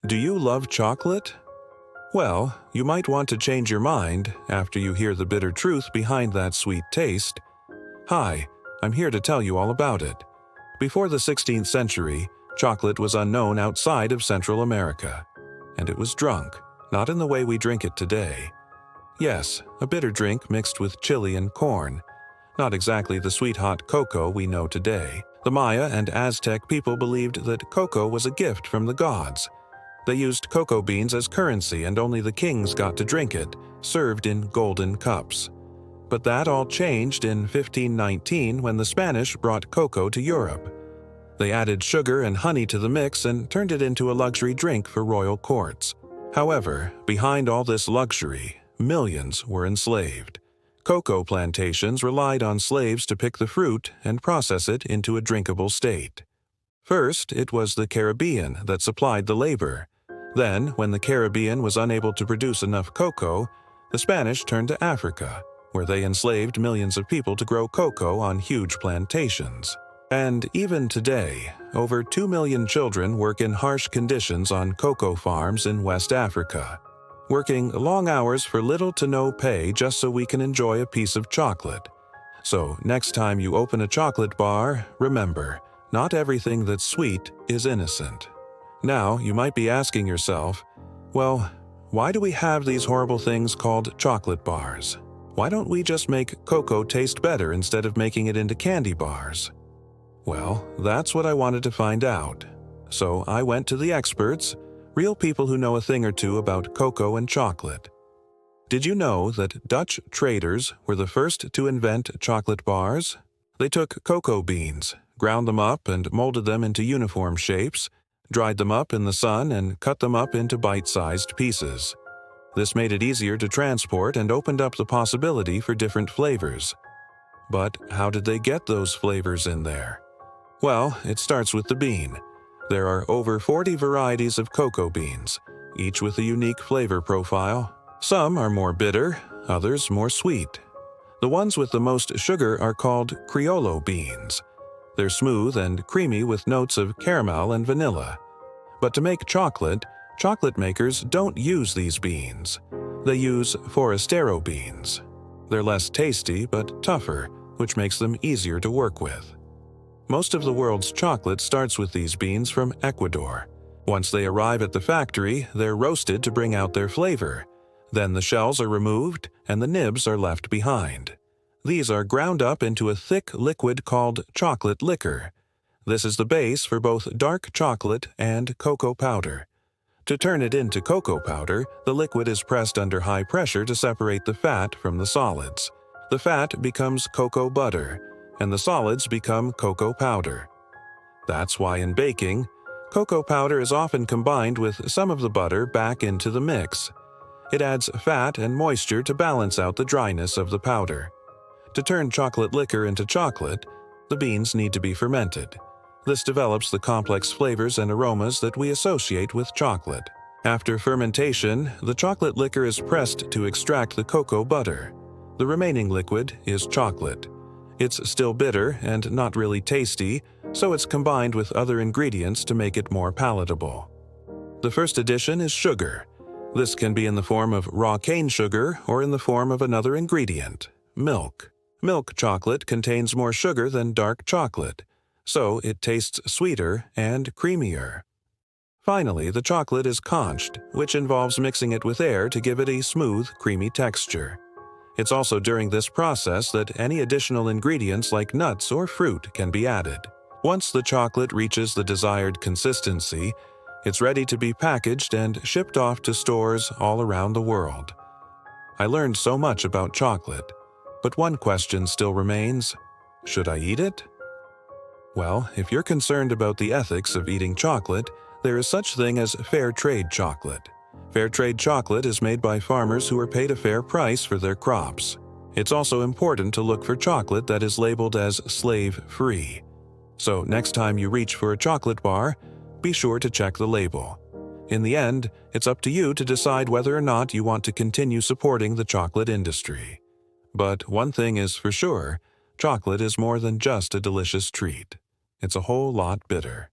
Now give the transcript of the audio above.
Do you love chocolate? Well, you might want to change your mind after you hear the bitter truth behind that sweet taste. Hi, I'm here to tell you all about it. Before the 16th century, chocolate was unknown outside of Central America. And it was drunk, not in the way we drink it today. Yes, a bitter drink mixed with chili and corn. Not exactly the sweet-hot cocoa we know today. The Maya and Aztec people believed that cocoa was a gift from the gods. They used cocoa beans as currency and only the kings got to drink it, served in golden cups. But that all changed in 1519 when the Spanish brought cocoa to Europe. They added sugar and honey to the mix and turned it into a luxury drink for royal courts. However, behind all this luxury, millions were enslaved. Cocoa plantations relied on slaves to pick the fruit and process it into a drinkable state. First, it was the Caribbean that supplied the labor. Then, when the Caribbean was unable to produce enough cocoa, the Spanish turned to Africa, where they enslaved millions of people to grow cocoa on huge plantations. And even today, over 2 million children work in harsh conditions on cocoa farms in West Africa, working long hours for little to no pay just so we can enjoy a piece of chocolate. So, next time you open a chocolate bar, remember, not everything that's sweet is innocent. Now, you might be asking yourself, well, why do we have these horrible things called chocolate bars? Why don't we just make cocoa taste better instead of making it into candy bars? Well, that's what I wanted to find out. So I went to the experts, real people who know a thing or two about cocoa and chocolate. Did you know that Dutch traders were the first to invent chocolate bars? They took cocoa beans, ground them up and molded them into uniform shapes, dried them up in the sun and cut them up into bite-sized pieces. This made it easier to transport and opened up the possibility for different flavors. But how did they get those flavors in there? Well, it starts with the bean. There are over 40 varieties of cocoa beans, each with a unique flavor profile. Some are more bitter, others more sweet. The ones with the most sugar are called Criollo beans. They're smooth and creamy with notes of caramel and vanilla. But to make chocolate, chocolate makers don't use these beans. They use Forastero beans. They're less tasty but tougher, which makes them easier to work with. Most of the world's chocolate starts with these beans from Ecuador. Once they arrive at the factory, they're roasted to bring out their flavor. Then the shells are removed and the nibs are left behind. These are ground up into a thick liquid called chocolate liquor. This is the base for both dark chocolate and cocoa powder. To turn it into cocoa powder, the liquid is pressed under high pressure to separate the fat from the solids. The fat becomes cocoa butter, and the solids become cocoa powder. That's why in baking, cocoa powder is often combined with some of the butter back into the mix. It adds fat and moisture to balance out the dryness of the powder. To turn chocolate liquor into chocolate, the beans need to be fermented. This develops the complex flavors and aromas that we associate with chocolate. After fermentation, the chocolate liquor is pressed to extract the cocoa butter. The remaining liquid is chocolate. It's still bitter and not really tasty, so it's combined with other ingredients to make it more palatable. The first addition is sugar. This can be in the form of raw cane sugar or in the form of another ingredient, milk. Milk chocolate contains more sugar than dark chocolate, so it tastes sweeter and creamier. Finally, the chocolate is conched, which involves mixing it with air to give it a smooth, creamy texture. It's also during this process that any additional ingredients like nuts or fruit can be added. Once the chocolate reaches the desired consistency, it's ready to be packaged and shipped off to stores all around the world. I learned so much about chocolate. But one question still remains: should I eat it? Well, if you're concerned about the ethics of eating chocolate, there is such thing as fair trade chocolate. Fair trade chocolate is made by farmers who are paid a fair price for their crops. It's also important to look for chocolate that is labeled as slave-free. So next time you reach for a chocolate bar, be sure to check the label. In the end, it's up to you to decide whether or not you want to continue supporting the chocolate industry. But one thing is for sure, chocolate is more than just a delicious treat. It's a whole lot bitter.